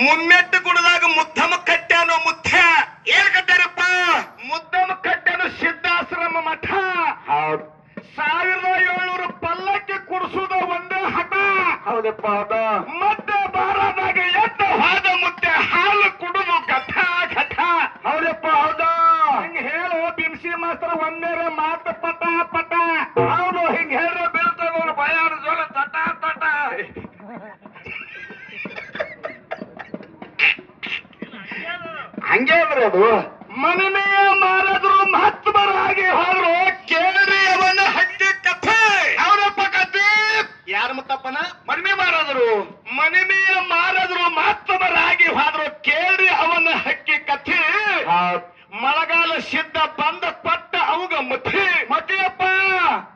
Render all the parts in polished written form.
ಮುಮ್ಮೆಟ್ಟು ಗುಡದಾಗ ಮುದ್ದಮ ಕಟ್ಟ್ಯಾನೋ ಮುತ್ಯ. ಏನ್ ಕಟ್ಟಾರಪ್ಪ? ಮುದ್ದಮ ಕಟ್ಟ್ಯಾನೋ ಸಿದ್ಧಾಶ್ರಮ ಮಠ. 1700 ಪಲ್ಲಕ್ಕಿ ಕುಡಿಸುದ ಒಂದೇ ಹಠ. ಹೌದಪ್ಪ ಹೌದ. ಮತ್ತೆ ಬಾರದಾಗ ಎದ್ದು ಹಾದ ಮುತ್ತೆ ಹಾಲು ಕುಡುದು ಘಟ ಘಟ. ಹೌದಪ್ಪ ಹೌದ. ಹಿಂಗ ಹೇಳು ಬಿಮ್ಸಿ ಮಾಸ್ತರ ಒಂದೇರೆ ಮಾತು ಪಟ ಪಟ. ಹೌದು, ಹಿಂಗ ಹೇಳ್ರೆ ಬೀಳ್ತದ ಭಯಾನ ಜೋಲ ತಟ ತಟ. ಹಂಗೆ ಅಂದ್ರೆ ಅದು ಮನಿಮೆಯ ಮಾರಾದ್ರು ಮಹಾತ್ಮರಾಗಿ ಹೋದ್ರು ಕೇಳ್ರಿ ಅವನ ಹಟ್ಟಿ ಕಥೆ. ಅವರಪ್ಪ ಕತ್ತಿ ಯಾರ ಮುತ್ತಪ್ಪನ? ಮನ್ಮೆ ಮಾರಾದ್ರು. ಮನಿಮೆಯ ಮಾರಾದ್ರು ಮಹಾತ್ಮರಾಗಿ ಹೋದ್ರು ಕೇಳ್ರಿ ಅವನ ಹಕ್ಕಿ ಕಥೆ. ಮಳೆಗಾಲ ಸಿದ್ಧ ಬಂದ ಪಟ್ಟ ಅವುಗ ಮಥೆ. ಮತ್ತೆಯಪ್ಪ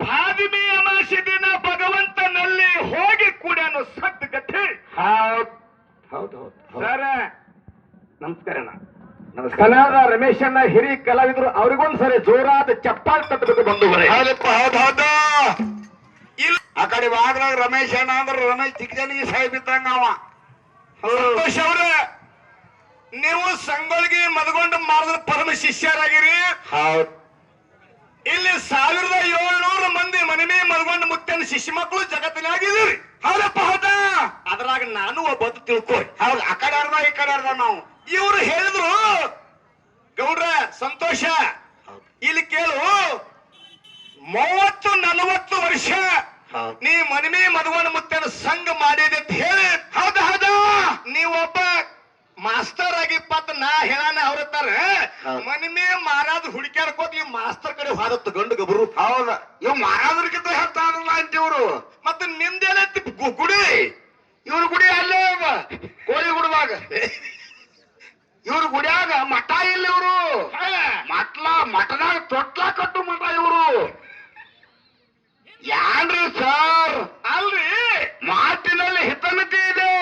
ಭಾದಿಮಿ ಅಮಾಸಿ ದಿನ ಭಗವಂತನಲ್ಲಿ ಹೋಗಿ ಕೂಡ್ಯಾನು ಸದ್ ಕಥೆ. ಹೌದು ಹೌದು ಸರ ನಮಸ್ಕಾರ. ಕಲಾದ ರಮೇಶಣ್ಣ ಹಿರಿ ಕಲಾವಿದರು, ಅವ್ರಿಗೊಂದ್ಸರಿ ಜೋರಾದ ಚಪ್ಪಾಳೆ ತಟ್ಟಬೇಕು ಬಂಧುಗಳೇ. ಹೌದಪ್ಪ ಹೌದು ಹೌದು. ಆ ಕಡೆ ಭಾಗದಾಗ ರಮೇಶ್ ಅಣ್ಣ ಅಂದ್ರೆ ರಮೇಶ್ ಚಿಕ್ಕಜನಿಗೆ ಸಾಹೇಬ್ ಇದ್ದಂಗ ಅವ. ಸಂತೋಷ್ ಅವ್ರ, ನೀವು ಸಂಗೊಳ್ಳಿಗೆ ಮದಗೊಂಡು ಮಾಡಿದ ಪರಮ ಶಿಷ್ಯರಾಗಿರಿ. ಹೌದು. ಇಲ್ಲಿ 1700 ಮಂದಿ ಮನಿಮೆ ಮದಗೊಂಡು ಮುತ್ತನ ಶಿಷ್ಯ ಮಕ್ಕಳು ಜಗತ್ತಿನಾಗಿದ್ದೀರಿ. ಹೌದಪ್ಪ ಹೌದಾ. ಅದ್ರಾಗ ನಾನು ಒಬ್ಬತ್ತು ತಿಳ್ಕೊ. ಹೌದು, ಆ ಕಡೆ ಅರ್ಧ ಈ ಕಡೆ ಅರ್ಧ ನಾವು. ಇವ್ರು ಹೇಳಿದ್ರು, ಗೌಡ್ರ ಸಂತೋಷ ಇಲ್ಲಿ ಕೇಳು, 30-40 ವರ್ಷ ನೀ ಮನಿಮೆ ಮದಗೊಂಡ ಮುತ್ತನ ಸಂಘ ಮಾಡಿದೆ ಅಂತ ಹೇಳಿ. ಹೌದಾ ಹೌದಾ. ನೀವೊಬ್ಬ ಮಾಸ್ತರ್ ಆಗಿಪ್ಪತ್ತ ನಾ ಹೇಳಾನ ಅವ್ರತ್ತಾರ ಮನಿಮೆ ಮಾರಾದ ಹುಡುಕ್ಯಾಡ್ಕೋತ ಈ ಮಾಸ್ತರ್ ಕಡೆ ಹೋದತ್ತು ಗಂಡು ಗಬ್ರು. ಹೌದ, ಇವ್ ಮಾರಾದ್ರಕ್ಕಿಂತ ಹೇಳ್ತಾರಲ್ಲ ಅಂತಿವ್ರು. ಮತ್ತೆ ನಿಮ್ದೇನೈತಿ ಗುಡಿ? ಇವ್ರ ಗುಡಿ ಅಲ್ಲೇ ಕೋಳಿ ಗುಡದಾಗ. ಇವ್ರ ಗುಡಿಯಾಗ ಮಠ ಇಲ್ಲ. ಇವ್ರು ಮಠದಾಗ ತೊಟ್ಲ ಕಟ್ಟು ಮಠ ಇವ್ರು. ಯಾನ್ರಿ ಸರ್? ಅಲ್ರಿ, ಮಾತಿನಲ್ಲಿ ಹಿತಮಿತಿ ಇದೆ.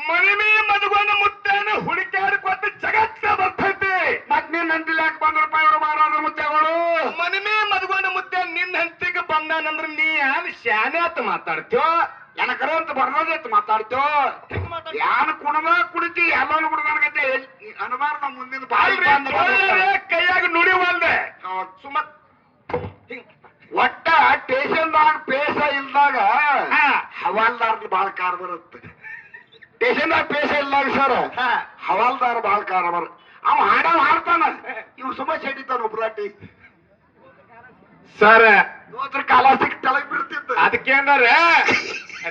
ಮನಿಮೆ ಮದಗೊಂಡ ಮುತ್ತನ ಹುಡುಕ್ಯಾಡ್ಕೋತ ಜಗತ್ತ ಬರ್ತೈತಿ. ಮತ್ ನೀನ್ ನಂದಿಲ್ಲ ಯಾಕೆ ಬಂದ್ರಪ್ಪ ಇವ್ರು ಮಾರಾದ್ರ ಮುತ್ತೆಗಳು? ಮನಿಮೆ ಮದಗೊಂಡ ಮುತ್ತ ನಿನ್ನ ಹಂತಿಗೆ ಬಂದಾನಂದ್ರ ನೀ ಯಾನ್ ಶಾನೆ ಅಂತ ಮಾತಾಡ್ತೀವೋ, ಏನಕರ ಅಂತ ಬರ್ನೋದೈತ್ ಮಾತಾಡ್ತೋ. ಯಾನ್ ಕುಣದ ಕುಡಿತಿ ಎಲ್ಲಾನು ಕುಡ್ದಾನಗತ್ತೆ ಅನಬಾರ ನಮ್ಮ ಮುಂದಿನ ಬಾಯಿ ಕೈಯಾಗ ನುಡಿವಲ್ದೆ ಸುಮ್ಮ ಒಟ್ಟ ಸ್ಟೇಷನ್ದಾಗ ಪೇಸ ಇಲ್ದಾಗ ಹವಾಲ್ದಾರ್ ಬಾಳ ಕಾರ್ ಬರುತ್ತೆ. ಸ್ಟೇಷನ್ದಾಗ ಪೇಸ ಇಲ್ದಾಗ ಸರ್ ಹವಾಲ್ದಾರ್ ಬಾಳ ಕಾರ ಬರ. ಅವ ಹಾಡ್ತಾನ, ಇವ್ ಸುಮ್ಮ ಚಡಿತಾನ ಒಬ್ರಾಟಿ. ಸರ್ ಇವತ್ರ ಕಾಲ ಸಿಕ್ ತಳಗ್ ಬಿಡ್ತಿದ್ದ. ಅದಕ್ಕೇನಾರ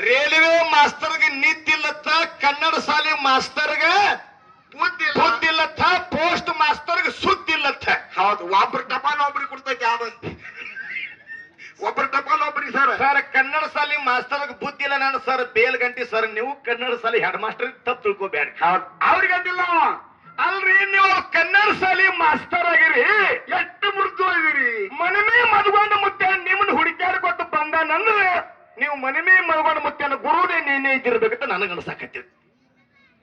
ರೈಲ್ವೆ ಮಾಸ್ತರ್ಗೆ ನಿಂತಿಲ್ಲತ್ತ, ಕನ್ನಡ ಶಾಲೆ ಮಾಸ್ತರ್ಗ ಬುದ್ಧಿಲ್ಲತ್ತ, ಪೋಸ್ಟ್ ಮಾಸ್ತರ್ಗೆ ಸುದ್ದಿಲ್ಲತ್ತ. ಹೌದು, ಒಬ್ರ ಟಪಾಲ್ ಒಬ್ರಿಗೆ ಕೊಡ್ತೈತಿ. ಯಾವ್ದು ಒಬ್ರ ಟಪಾಲ್ ಒಬ್ರಿಗೆ ಸರ್. ಸರ್ ಕನ್ನಡ ಶಾಲೆ ಮಾಸ್ತರ್ಗೆ ಬುದ್ಧಿ ಇಲ್ಲ. ನಾನು ಸರ್ ಬೇಲ್ಗಂಟಿ ಸರ್, ನೀವು ಕನ್ನಡ ಶಾಲೆ ಹೆಡ್ ಮಾಸ್ಟರ್ ತಪ್ಪು ತಿಳ್ಕೊಬೇಡಿ. ಅವ್ರಿಗೆ ಅಂದಿಲ್ಲ. ಅಲ್ರಿ, ನೀವು ಕನ್ನಡ ಶಾಲೆ ಮಾಸ್ತರ್ ಆಗಿರಿ, ಎಷ್ಟು ಮೃದು ಇದೀರಿ. ಮನಿಮೆ ಮದಗೊಂಡ ಮುತ್ತೆ ನಿಮ್ಮನ್ನ ಹುಡುಕ್ಯಾಡ್ಕೊತ ಬಂದಾನಂದ್ರೆ ನೀವು ಮನಿಮೆ ಮದಗೊಂಡ ಮುತ್ತೆನ ಗುರುನೇ ನೀನೇ ಇದ್ದಿರ್ಬೇಕಂತ ನನಗೆ ಅನ್ಸಾಕತ್ತೀವಿ.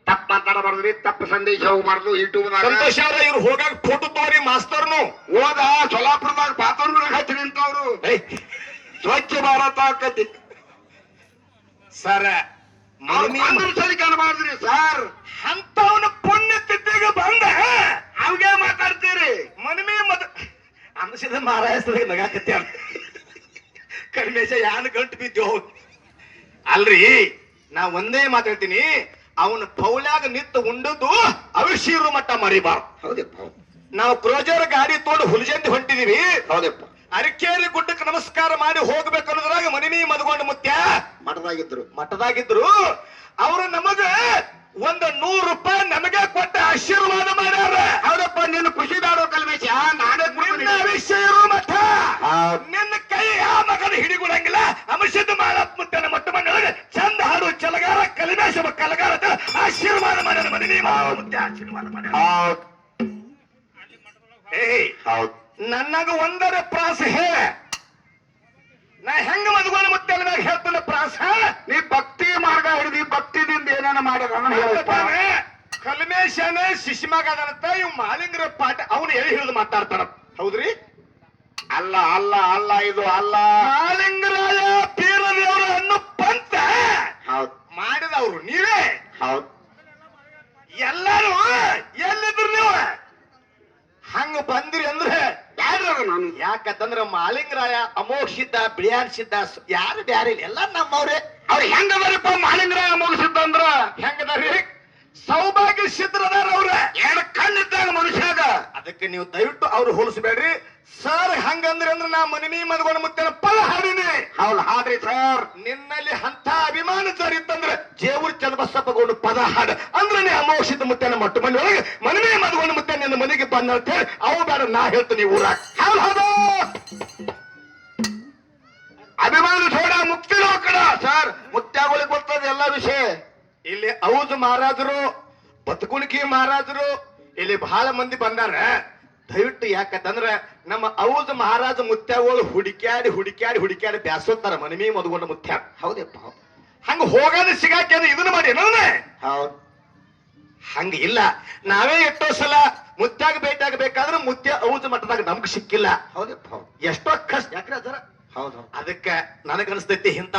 ತಪ್ಪ ಮಾತಾಡಬಾರ್ದ್ರಿ, ತಪ್ಪು ಸಂದೇಶ ಹೋಗ್ಬಾರ್ದು. ಯೂಟ್ಯೂಬ್ ಸಂತೋಷ ಅವ್ರ, ಇವ್ರು ಹೋಗಾಗ ಫೋಟೋ ತೋರಿ ಮಾಸ್ತರ್ನು. ಹೋದ ಸೊಲಾಪುರದಾಗ ಬಾತ್ರೂಮ್ ಹಚ್ಚಿ ನಿಂತವ್ರು. ಸ್ವಚ್ಛ ಭಾರತ ಆಕತಿ ಸರ್. ಸರಿ ಕಾಣಬಾರ್ದ್ರಿ ಸರ್. ಅಂತವನ ಪುಣ್ಯ ತಿದ್ದಿಗೆ ಬಂದ ಅವ್ಗೆ ಮಾತಾಡ್ತೀರಿ. ಮನಿಮೆ ಮದ ಅನ್ಸಿದ ಮಾರಾಯಸ್ತದಾಗ ನಗಾಕತ್ಯ ಕಡಿಮೇಶ ಯಾನ ಗಂಟು ಬಿದ್ದು. ಅಲ್ರಿ, ನಾ ಒಂದೇ ಮಾತಾಡ್ತೀನಿ, ಅವನ ಪೌಲ್ಯಾಗ ನಿಂತು ಉಂಡದ್ದು ಅವಿಶೀರು ಮಟ್ಟ ಮರಿಬಾರ್ದು. ಹೌದಪ್ಪ. ನಾವು ಕ್ರೋಜರ್ ಗಾಡಿ ತೋಡು ಹುಲಿಜಂದಿ ಹೊಂಟಿದೀವಿ. ಹೌದಪ್ಪ. ಅರಕೇರಿ ಗುಡ್ಡಕ್ಕೆ ನಮಸ್ಕಾರ ಮಾಡಿ ಹೋಗ್ಬೇಕು ಅನ್ನೋದ್ರಾಗ ಮನಿಮೆ ಮದಗೊಂಡ ಮುತ್ಯ ಮಠದಾಗಿದ್ರು. ಅವರು ನಮಗ ಒಂದು 100 ರೂಪಾಯಿ ನಮಗೆ ಕೊಟ್ಟ ಆಶೀರ್ವಾದ ಮಾಡ್ಯಾರ. ಹೌದಪ್ಪ, ನಿನ್ನ ಖುಷಿ ದಾಡೋ ಕಲ್ಮೇಶ ನಾನೇ ಅವಿಶೀರು ಮಠ. ನಿನ್ನ ಕೈ ಆ ಮಗನ ಹಿಡಿಗುಳಂಗಿಲ್ಲ. ಅಂಶದ ಮಾಳಪ್ಪ ಮುತ್ತನ ಮಟ್ಟ ಮಂಗಳಗೆ ಚಂದ ಹಾಡು ಚಲಗಾರ ಕಲಿಮೇಶ ಕಲಗಾರ ಆಶೀರ್ವಾದ ಮಾಡ್ಯಾರ. ಮನಿಮೆ ಮುತ್ಯ ಆಶೀರ್ವಾದ ಮಾಡ್ಯಾರ. ನನಗ ಒಂದರ ಪ್ರಾಸ ಹೇಳ, ನಾ ಹೆಂಗ ಮದಗೊಂಡ ಮುತ್ತೆ ಹೇಳ್ತಾನೆ ಪ್ರಾಸ. ನೀ ಭಕ್ತಿ ಮಾರ್ಗ ಹಿಡಿದಿ, ಭಕ್ತಿದಿಂದ ಏನೇನ ಮಾಡ್ಯಾರ ಕಲ್ಮೇಶನ ಶಿಶಿಮಾಗ ಅದನಂತ. ಇವ್ ಮಾಲಿಂಗ್ರ ಪಾಠ ಅವನು ಎಲ್ಲಿ ಹಿಡಿದು ಮಾತಾಡ್ತಾನ. ಹೌದ್ರಿ? ಅಲ್ಲ ಅಲ್ಲ ಅಲ್ಲ, ಇದು ಅಲ್ಲ. ಮಾಲಿಂಗರಾಯ ಪೀರ ದೇವರು ಅನ್ನು ಪಂತ ಹೌದು ಮಾಡಿದವ್ರು ನೀವೇ. ಹೌದು. ಎಲ್ಲಾರು ಎಲ್ಲಿದ್ರು ನೀವು ಹಂಗ ಬಂದಿರಿ ಅಂದ್ರೆ ಯಾರು ನಾನು ಯಾಕಂತಂದ್ರ ಮಾಲಿಂಗರಾಯ ಅಮೋಘಿದ್ದ ಬಿಳಿಯಾನ್ಸಿದ್ದ ಯಾರು ಬ್ಯಾರೆ ಇಲ್ಲ ಎಲ್ಲ ನಮ್ಮವ್ರೆ. ಅವ್ರು ಹೆಂಗದಾರಪ್ಪ ಮಾಲಿಂಗರಾಯ ಮುಗಿಸಿದ್ದಂದ್ರ ಹೆಂಗದಾರಿ ಸೌಭಾಗ್ಯ ಸಿದ್ಧರದಾರ ಅವ್ರ ಎರಡು ಕಣ್ಣಿದ್ದಾಗ ಮನುಷ್ಯಾಗ. ಅದಕ್ಕೆ ನೀವು ದಯವಿಟ್ಟು ಅವ್ರು ಹೋಲಿಸ್ಬೇಡ್ರಿ ಸರ್. ಹಂಗಂದ್ರಿ ಅಂದ್ರೆ ನಾ ಮನಿಮಿ ಮದ್ಗೊಂಡ ಮುತ್ತೇನ ಪದ ಹಾಡಿನಿ. ಹೌದು ಹಾಡ್ರಿ ಸರ್. ನಿನ್ನಲ್ಲಿ ಅಂತ ಅಭಿಮಾನ ಸರ್ ಇತ್ತಂದ್ರೆ ಜೇವೂರ್ ಚನ್ನಬಸಪ್ಪಗೊಂಡು ಪದ ಹಾಡು ಅಂದ್ರೆ ನೀ ಅಮೋಘಿದ್ದ ಮುತ್ತೇನ ಮೊಟ್ಟ ಮನೆ ಒಳಗೆ ಮನಿಮಿ ಮದ್ಗೊಂಡ ಮುತ್ತೇನ ನಿನ್ನ ಮನೆಗೆ ಬಂದ ಅಂತ ಹೇಳಿ ಅವು ಬೇಡ ನಾ ಹೇಳ್ತೀನಿ ಊರಾಗ. ಹೌದು ಅಭಿಮಾನ ಸೋಡ ಮುಕ್ತಿ ಕಡ ಸರ್. ಮುತ್ಯಾಗಳಿಗೆ ಗೊತ್ತದ ಎಲ್ಲ ವಿಷಯ. ಇಲ್ಲಿ ಔಜ್ ಮಹಾರಾಜರು ಬತಕುಣಿಕಿ ಮಹಾರಾಜರು ಇಲ್ಲಿ ಬಹಳ ಮಂದಿ ಬಂದಾರ. ದಯವಿಟ್ಟು ಯಾಕಂತಂದ್ರ ನಮ್ಮ ಔಜ್ ಮಹಾರಾಜ ಮುತ್ಯಾಗಳು ಹುಡುಕ್ಯಾಡಿ ಬ್ಯಾಸೋತಾರ ಮನಿಮಿ ಮದ್ಗೊಂಡ ಮುತ್ಯ. ಹೌದಪ್ಪ. ಹಂಗ ಹೋಗೋದು ಸಿಗಾಕ ಇದನ್ನ ಮಾಡಿ ಹೌದು ಹಂಗ ಇಲ್ಲ. ನಾವೇ ಎಷ್ಟೋ ಸಲ ಮುತ್ಯಾಗ ಭೇಟಿಯಾಗಬೇಕಾದ್ರೆ ಮುತ್ಯ ಔಜ್ ಮಠದಾಗ ನಮ್ಗ್ ಸಿಕ್ಕಿಲ್ಲ. ಹೌದಪ್ಪ. ಎಷ್ಟೋ ಕಷ್ಟ ಯಾಕ್ರೆ ಅದರ ಹೌದು ಅದಕ್ಕ ನನಗನ್ಸ್ತೈತಿ ಇಂತ